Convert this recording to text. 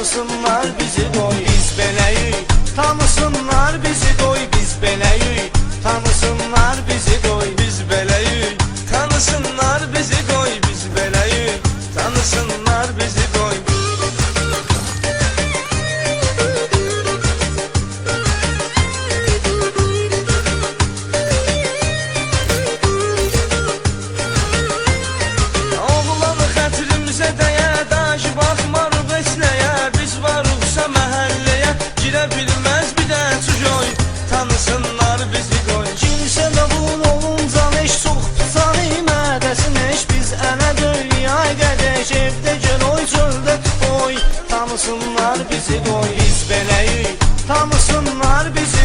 tanısınlar bizi qoy. Biz beləyik, tanısınlar bizi qoy. Biz beləyik, tanısınlar bizi qoy. Biz beləyik, tanısınlar bizi qoy. Biz beləyik, tanısınlar bizi qoy. Oğlanı xətrimizə dəyə, daş baxmarıq heç nəyə. Biz varıqsa məhəlləyə, girə bilməz bir də çujoy. Tanısınlar bizi qoy. Kimsə də vur olunca heç çox pisanı mədəsin heç. Biz ənə dünyaya qədək evdə gəl oy çöldə oy. Tanısınlar bizi qoy. Biz beləyik, tanısınlar bizi